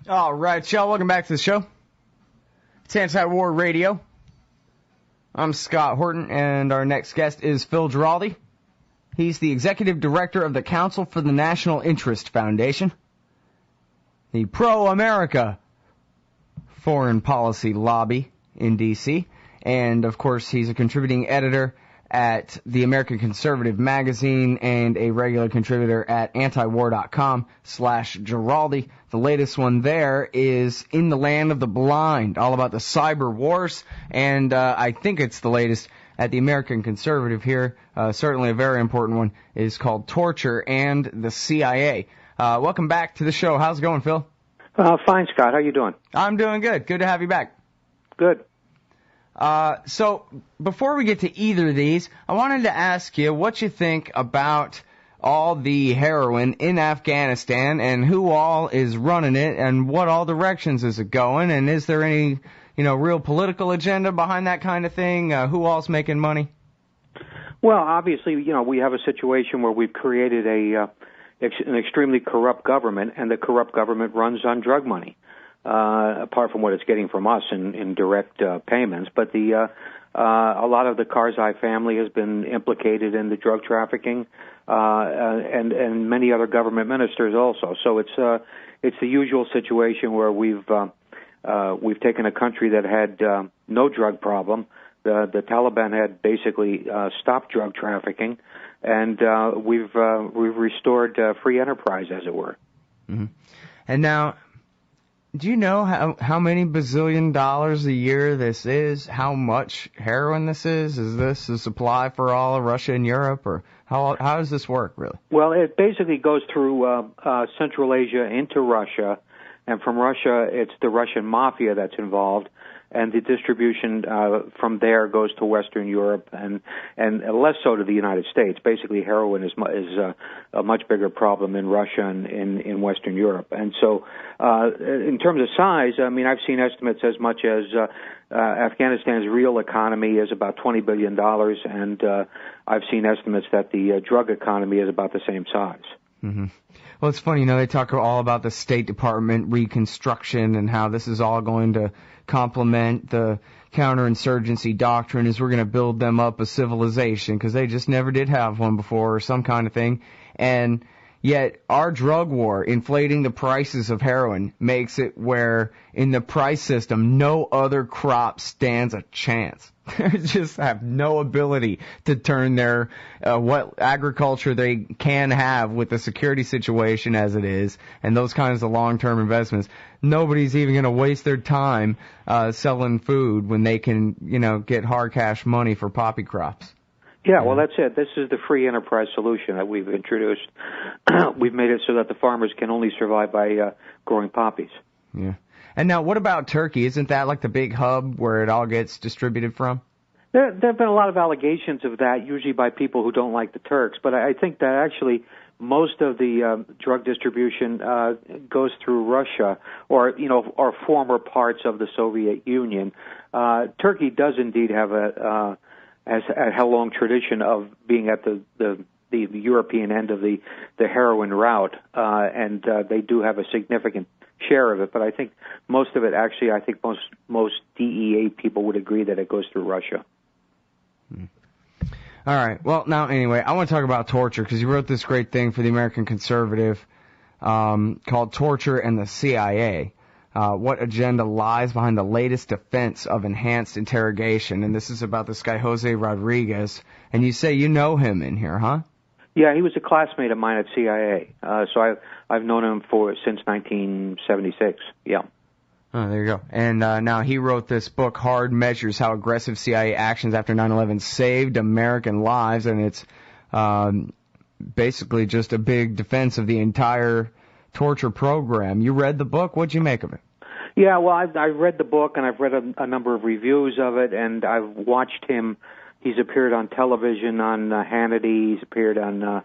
All right, y'all, welcome back to the show. It's Anti-War Radio. I'm Scott Horton, and our next guest is Phil Giraldi. He's the executive director of the Council for the National Interest Foundation, the pro-America foreign policy lobby in D.C., and, of course, he's a contributing editor at the American Conservative magazine and a regular contributor at antiwar.com/Giraldi. The latest one there is In the Land of the Blind, all about the cyber wars, and I think it's the latest at the American Conservative here. Certainly a very important one is called Torture and the CIA. Welcome back to the show. How's it going, Phil? Fine, Scott. How you doing? I'm doing good. Good to have you back. Good. So before we get to either of these, I wanted to ask you what you think about all the heroin in Afghanistan and who all is running it and what all directions is it going, and is there any, real political agenda behind that kind of thing? Who all's making money? Well, obviously, we have a situation where we've created an extremely corrupt government, and the corrupt government runs on drug money. Apart from what it's getting from us in direct payments. But a lot of the Karzai family has been implicated in the drug trafficking, and many other government ministers also. So it's the usual situation where we've taken a country that had no drug problem. The Taliban had basically stopped drug trafficking, and we've restored free enterprise, as it were. Mm-hmm. And now, do you know how many bazillion dollars a year this is? How much heroin this is? Is this a supply for all of Russia and Europe, or how does this work, really? Well, it basically goes through Central Asia into Russia, and from Russia, it's the Russian mafia that's involved, and the distribution from there goes to Western Europe and less so to the United States. Basically, heroin is a much bigger problem in Russia and in Western Europe. And so, in terms of size, I mean, I've seen estimates as much as Afghanistan's real economy is about $20 billion, and I've seen estimates that the drug economy is about the same size. Mm-hmm. Well, it's funny, they talk all about the State Department reconstruction and how this is all going to complement the counterinsurgency doctrine as we're going to build them up a civilization because they just never did have one before or some kind of thing. And yet our drug war, inflating the prices of heroin, makes it where in the price system no other crop stands a chance. They just have no ability to turn their what agriculture they can have with the security situation as it is and those kinds of long-term investments. Nobody's even going to waste their time selling food when they can, get hard cash money for poppy crops. Yeah, well, that's it. This is the free enterprise solution that we've introduced. We've made it so that the farmers can only survive by growing poppies. Yeah. And now, what about Turkey? Isn't that like the big hub where it all gets distributed from? There have been a lot of allegations of that, usually by people who don't like the Turks. But I think that actually most of the drug distribution goes through Russia or former parts of the Soviet Union. Turkey does indeed have a long tradition of being at the European end of the heroin route, and they do have a significant share of it. But I think most of it, actually, I think most DEA people would agree that it goes through Russia. All right. Well, now, anyway, I want to talk about torture because you wrote this great thing for the American Conservative called Torture and the CIA. What agenda lies behind the latest defense of enhanced interrogation? And this is about this guy, Jose Rodriguez. And you say you know him in here, huh? Yeah, he was a classmate of mine at CIA. So I've known him since 1976. Yeah. Oh, there you go. And now he wrote this book, Hard Measures, How Aggressive CIA Actions After 9/11 Saved American Lives. And it's basically just a big defense of the entire torture program. You read the book. What'd you make of it? Yeah, well, I've read the book, and I've read a number of reviews of it, and I've watched him. He's appeared on television on Hannity. He's appeared on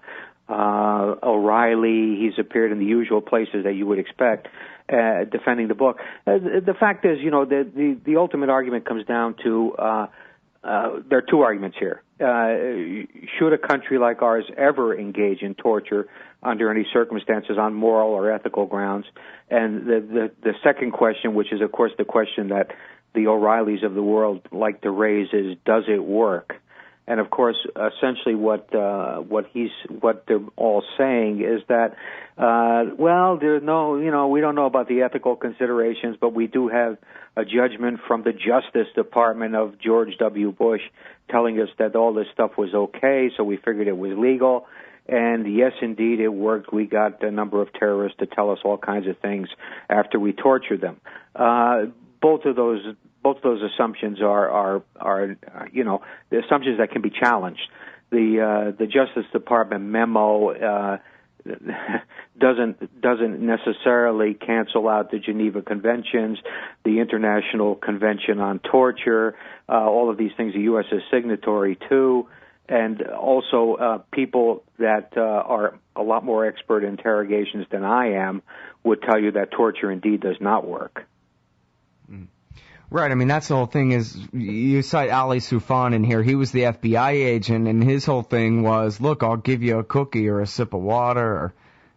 O'Reilly. He's appeared in the usual places that you would expect defending the book. The fact is, the ultimate argument comes down to there are two arguments here. should a country like ours ever engage in torture under any circumstances on moral or ethical grounds? And the second question, which is of course the question that the O'Reillys of the world like to raise, is does it work? And of course, essentially, what they're all saying is that, well, there's no, we don't know about the ethical considerations, but we do have a judgment from the Justice Department of George W. Bush telling us that all this stuff was okay, so we figured it was legal. And yes, indeed, it worked. We got a number of terrorists to tell us all kinds of things after we tortured them. Both of those assumptions are the assumptions that can be challenged. The Justice Department memo doesn't necessarily cancel out the Geneva Conventions, the International Convention on Torture, all of these things the U.S. is signatory to, and also people that are a lot more expert in interrogations than I am would tell you that torture indeed does not work. Right, I mean, that's the whole thing is, you cite Ali Soufan in here, he was the FBI agent, and his whole thing was, look, I'll give you a cookie or a sip of water,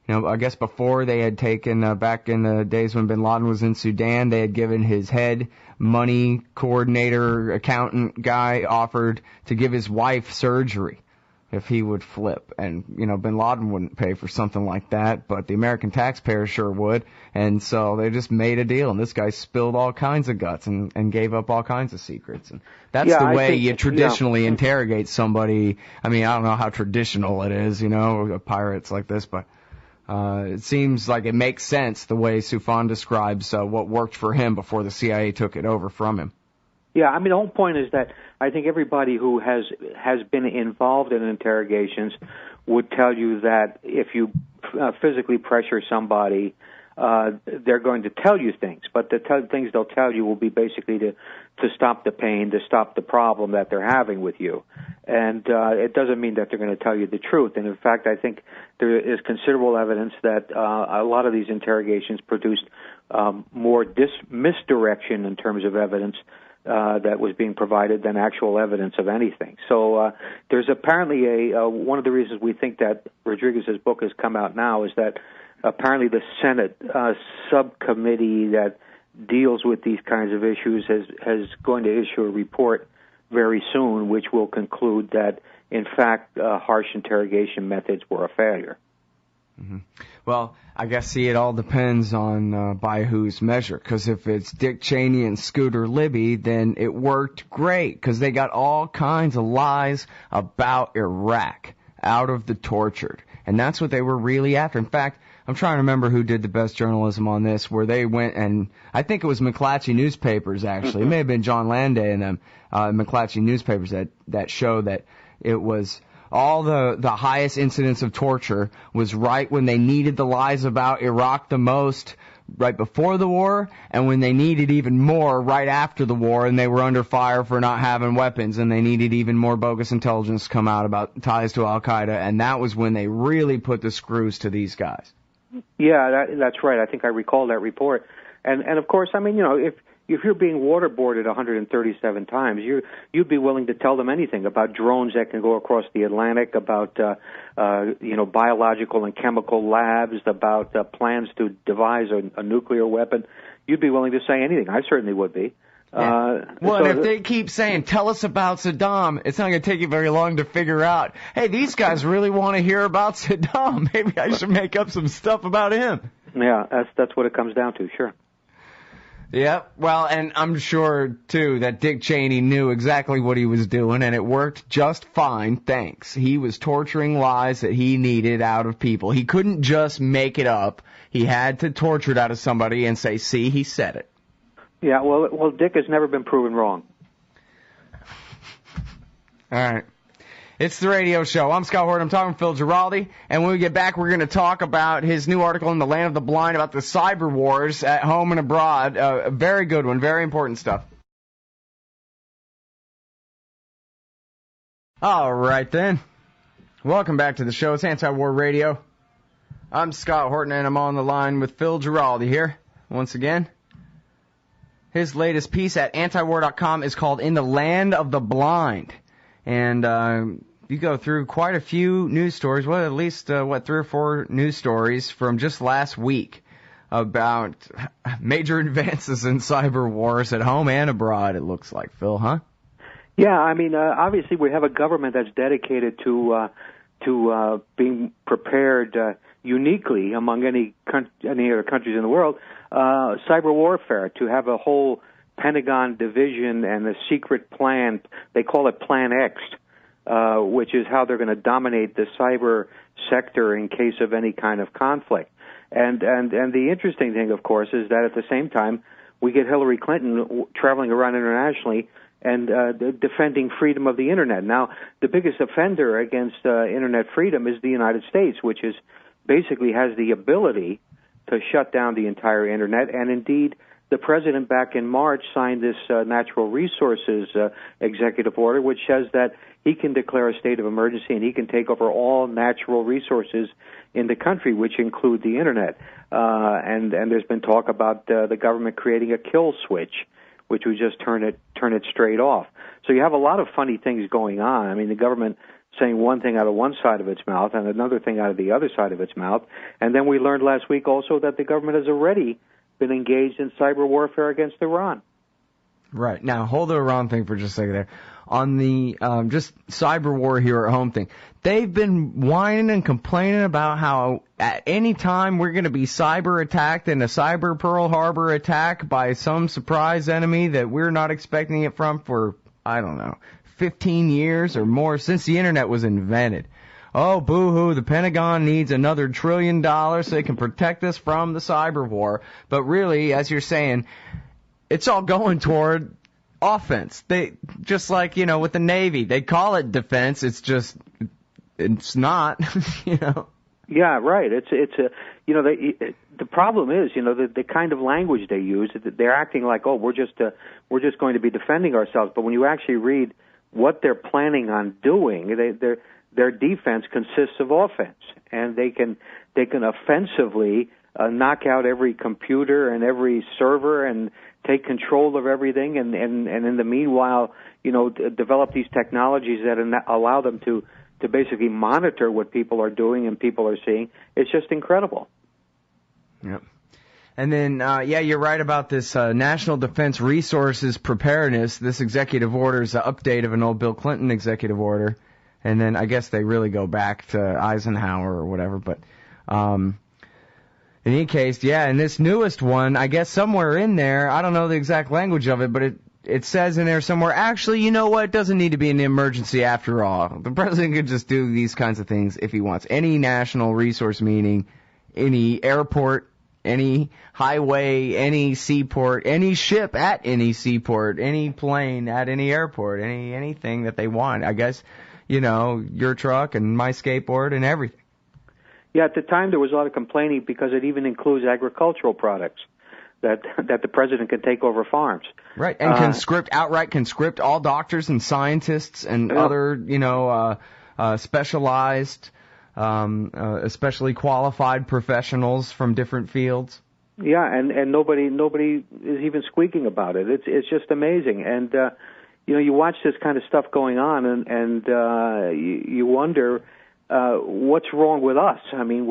or, I guess before they had taken, back in the days when bin Laden was in Sudan, they had given his head money coordinator, accountant guy offered to give his wife surgery if he would flip. And, bin Laden wouldn't pay for something like that, but the American taxpayer sure would. And so they just made a deal, and this guy spilled all kinds of guts and gave up all kinds of secrets. And that's the way you traditionally interrogate somebody. I mean, I don't know how traditional it is, pirates like this, but it seems like it makes sense the way Soufan describes what worked for him before the CIA took it over from him. Yeah, I mean, the whole point is that I think everybody who has been involved in interrogations would tell you that if you physically pressure somebody, they're going to tell you things, but the things they'll tell you will be basically to stop the pain, to stop the problem that they're having with you. And it doesn't mean that they're going to tell you the truth. And in fact, I think there is considerable evidence that a lot of these interrogations produced more misdirection in terms of evidence that was being provided than actual evidence of anything. So there's apparently one of the reasons we think that Rodriguez's book has come out now is that apparently the Senate subcommittee that deals with these kinds of issues is going to issue a report very soon, which will conclude that, in fact, harsh interrogation methods were a failure. Mm-hmm. Well, I guess, it all depends on by whose measure, because if it's Dick Cheney and Scooter Libby, then it worked great, because they got all kinds of lies about Iraq out of the tortured, and that's what they were really after. In fact, I'm trying to remember who did the best journalism on this, where they went and, I think it was McClatchy newspapers, actually. It may have been John Landay and them, McClatchy newspapers that show that it was all the highest incidents of torture was right when they needed the lies about Iraq the most, right before the war, and when they needed even more right after the war, and they were under fire for not having weapons, and they needed even more bogus intelligence to come out about ties to Al-Qaeda, and that was when they really put the screws to these guys. Yeah, that's right. I think I recall that report. And of course, I mean, if you're being waterboarded 137 times, you'd be willing to tell them anything about drones that can go across the Atlantic, about biological and chemical labs, about plans to devise a nuclear weapon. You'd be willing to say anything. I certainly would be. Well, and if they keep saying, tell us about Saddam, it's not going to take you very long to figure out, hey, these guys really want to hear about Saddam. Maybe I should make up some stuff about him. Yeah, that's what it comes down to, sure. Yeah, well, and I'm sure, too, that Dick Cheney knew exactly what he was doing, and it worked just fine, thanks. He was torturing lies that he needed out of people. He couldn't just make it up. He had to torture it out of somebody and say, see, he said it. Yeah, well, Dick has never been proven wrong. All right. It's the radio show. I'm Scott Horton. I'm talking to Phil Giraldi. And when we get back, we're going to talk about his new article in the Land of the Blind about the cyber wars at home and abroad. A very good one. Very important stuff. All right, then. Welcome back to the show. It's Anti-War Radio. I'm Scott Horton, and I'm on the line with Phil Giraldi here once again. His latest piece at antiwar.com is called In the Land of the Blind. And you go through quite a few news stories, well, at least, 3 or 4 news stories from just last week about major advances in cyber wars at home and abroad, it looks like, Phil, huh? Yeah, I mean, obviously we have a government that's dedicated to being prepared uniquely among any other countries in the world, cyber warfare, to have a whole Pentagon division and a secret plan. They call it Plan X, which is how they're going to dominate the cyber sector in case of any kind of conflict. And the interesting thing, of course, is that at the same time, we get Hillary Clinton traveling around internationally and defending freedom of the Internet. Now, the biggest offender against Internet freedom is the United States, which is basically has the ability to shut down the entire Internet. And indeed, the president back in March signed this natural resources executive order, which says that he can declare a state of emergency and he can take over all natural resources in the country, which include the Internet. And there's been talk about the government creating a kill switch, which would just turn it straight off. So you have a lot of funny things going on. I mean, the government saying one thing out of one side of its mouth and another thing out of the other side of its mouth. And then we learned last week also that the government has already been engaged in cyber warfare against Iran. Right. Now, hold the Iran thing for just a second there. On the just cyber war here at home thing, they've been whining and complaining about how at any time we're going to be cyber attacked in a cyber Pearl Harbor attack by some surprise enemy that we're not expecting it from for, I don't know, 15 years or more since the Internet was invented. Oh, boo-hoo, the Pentagon needs another $1 trillion so they can protect us from the cyber war. But really, as you're saying, it's all going toward offense. They just like, with the Navy, they call it defense. It's not, Yeah, right. The problem is, the kind of language they use, they're acting like, oh, we're just going to be defending ourselves. But when you actually read what they're planning on doing, their defense consists of offense, and they can offensively knock out every computer and every server and take control of everything, and in the meanwhile, develop these technologies that allow them to basically monitor what people are doing and people are seeing. It's just incredible. Yep. And then, you're right about this National Defense Resources Preparedness. This executive order is an update of an old Bill Clinton executive order. And then I guess they really go back to Eisenhower or whatever. But in any case, in this newest one, I guess somewhere in there, I don't know the exact language of it, but it says in there somewhere, actually, you know what, it doesn't need to be an emergency after all. The president could just do these kinds of things if he wants. Any national resource, meaning any airport, any highway, any seaport, any ship at any seaport, any plane at any airport, anything that they want. I guess, your truck and my skateboard and everything. Yeah, at the time there was a lot of complaining because it even includes agricultural products that the president can take over farms. Right, and outright conscript all doctors and scientists and other, specialized, especially qualified professionals from different fields. Yeah, and nobody is even squeaking about it. It's just amazing. And you watch this kind of stuff going on, and you wonder what's wrong with us. I mean,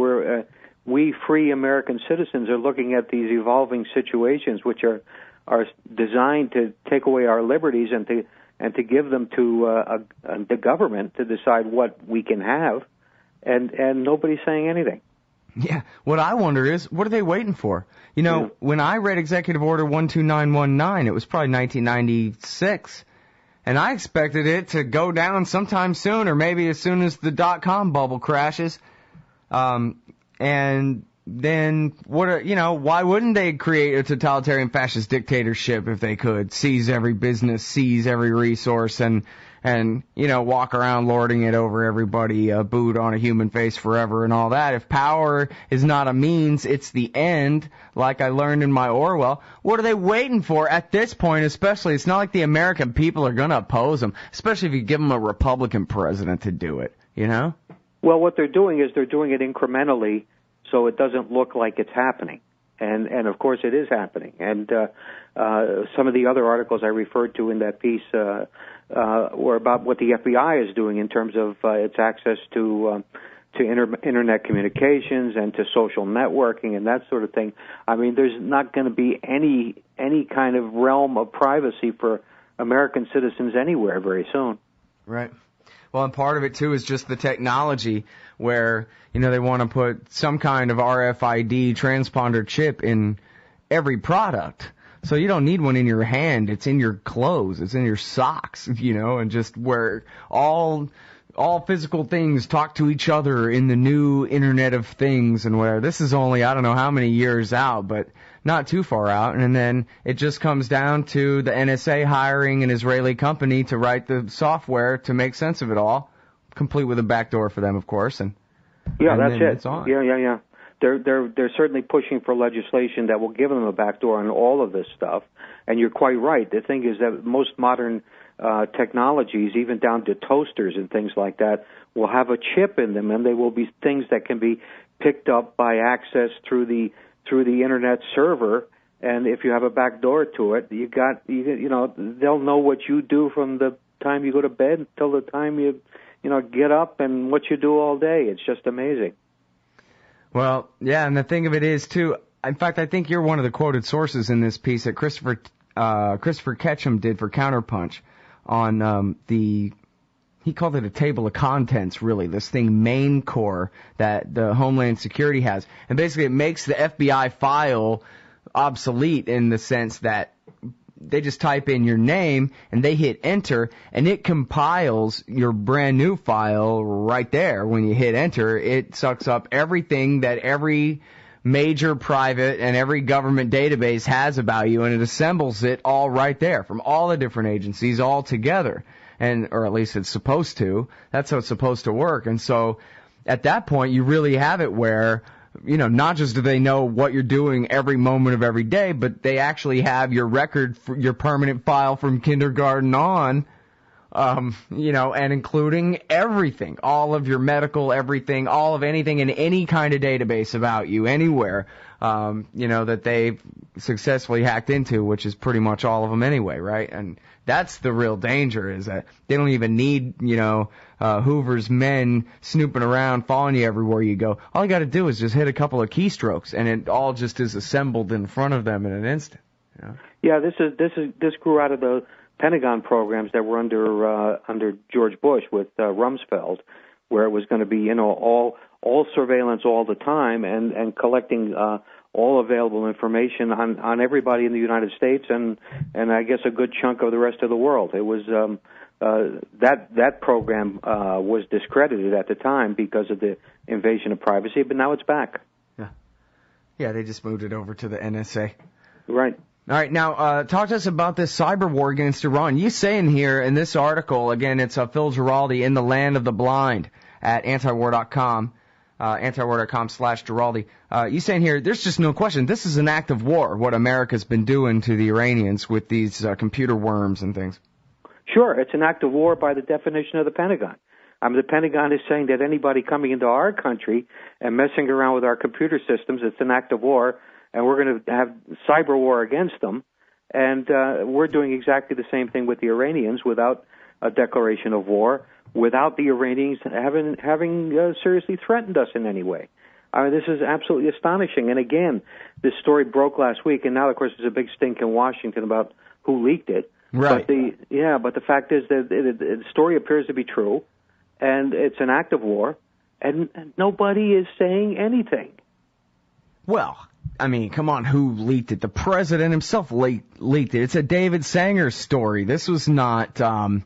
we free American citizens are looking at these evolving situations, which are designed to take away our liberties and to give them to the government to decide what we can have, and nobody's saying anything. Yeah, what I wonder is, what are they waiting for? When I read Executive Order 12919, it was probably 1996. And I expected it to go down sometime soon, or maybe as soon as the dot-com bubble crashes. And then, why wouldn't they create a totalitarian fascist dictatorship if they could? Seize every business, seize every resource, and walk around lording it over everybody, boot on a human face forever and all that. If power is not a means, it's the end, like I learned in my Orwell. What are they waiting for at this point, especially? It's not like the American people are going to oppose them, especially if you give them a Republican president to do it, Well, what they're doing is they're doing it incrementally so it doesn't look like it's happening. And of course it is happening. And some of the other articles I referred to in that piece were about what the FBI is doing in terms of its access to internet communications and to social networking and that sort of thing. I mean, there's not going to be any kind of realm of privacy for American citizens anywhere very soon. Right. Well, and part of it, too, is just the technology where, they want to put some kind of RFID transponder chip in every product. So you don't need one in your hand. It's in your clothes. It's in your socks, and just where all physical things talk to each other in the new Internet of Things and whatever. This is only, I don't know how many years out, but not too far out. And then it just comes down to the NSA hiring an Israeli company to write the software to make sense of it all, complete with a backdoor for them, of course. And that's it. It's on. Yeah. They're certainly pushing for legislation that will give them a backdoor on all of this stuff. And you're quite right. The thing is that most modern technologies, even down to toasters and things like that, will have a chip in them, and they will be things that can be picked up by access through the internet server. And if you have a backdoor to it, they'll know what you do from the time you go to bed until the time you get up and what you do all day. It's just amazing. Well, yeah, and the thing of it is, too, in fact, I think you're one of the quoted sources in this piece that Christopher Ketchum did for Counterpunch on he called it a table of contents, really, this thing, Main Core, that the Homeland Security has. And basically it makes the FBI file obsolete in the sense that they just type in your name and they hit enter and it compiles your brand new file right there. When you hit enter, it sucks up everything that every major private and every government database has about you, and it assembles it all right there from all the different agencies all together. Or at least it's supposed to. That's how it's supposed to work. And so at that point, you really have it where, not just do they know what you're doing every moment of every day, but they actually have your record, your permanent file from kindergarten on, and including everything, all of your medical, everything, all of anything in any kind of database about you anywhere, that they've successfully hacked into, which is pretty much all of them anyway, right? And that's the real danger, is that they don't even need, Hoover's men snooping around, following you everywhere you go. All you got to do is just hit a couple of keystrokes, and it all just is assembled in front of them in an instant. Yeah, this grew out of the Pentagon programs that were under George Bush with Rumsfeld, where it was going to be all surveillance all the time and collecting all available information on everybody in the United States and I guess a good chunk of the rest of the world. It was that program was discredited at the time because of the invasion of privacy, but now it's back. Yeah, they just moved it over to the NSA. Right. All right, now talk to us about this cyber war against Iran. You say in here in this article, again, it's Phil Giraldi, In the Land of the Blind at antiwar.com. antiwar.com/Giraldi. You saying here, there's just no question, this is an act of war, what America's been doing to the Iranians with these computer worms and things. Sure, it's an act of war by the definition of the Pentagon. The Pentagon is saying that anybody coming into our country and messing around with our computer systems, it's an act of war, and we're going to have cyber war against them. And we're doing exactly the same thing with the Iranians without a declaration of war, without the Iranians having seriously threatened us in any way. This is absolutely astonishing. And again, this story broke last week, and now, of course, there's a big stink in Washington about who leaked it. Right. But the fact is that the story appears to be true, and it's an act of war, and nobody is saying anything. Well, come on, who leaked it? The president himself leaked it. It's a David Sanger story. This was not, some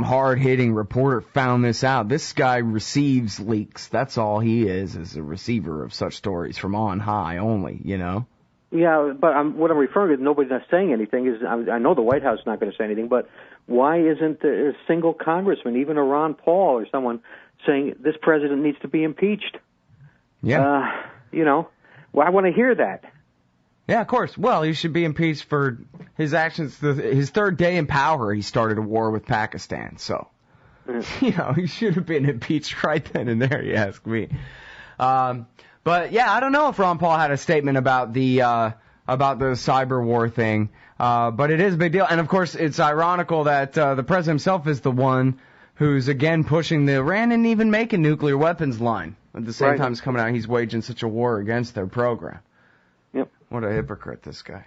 hard-hitting reporter found this out. This guy receives leaks. That's all he is a receiver of such stories from on high only, Yeah, but what I'm referring to, nobody's not saying anything, is I know the White House is not going to say anything, but why isn't a single congressman, even a Ron Paul or someone, saying this president needs to be impeached? Yeah. Well, I want to hear that. Yeah, of course. Well, he should be impeached for his actions. His third day in power, he started a war with Pakistan. So, he should have been impeached right then and there, you ask me. But yeah, I don't know if Ron Paul had a statement about the cyber war thing. But it is a big deal. And of course, it's ironical that the president himself is the one who's again pushing the Iran and even make a nuclear weapons line. At the same time, it's coming out, he's waging such a war against their program. Yep. What a hypocrite, this guy.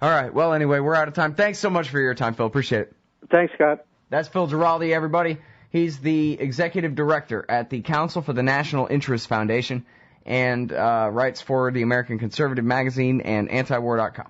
All right. Well, anyway, we're out of time. Thanks so much for your time, Phil. Appreciate it. Thanks, Scott. That's Phil Giraldi, everybody. He's the executive director at the Council for the National Interest Foundation and writes for the American Conservative Magazine and antiwar.com.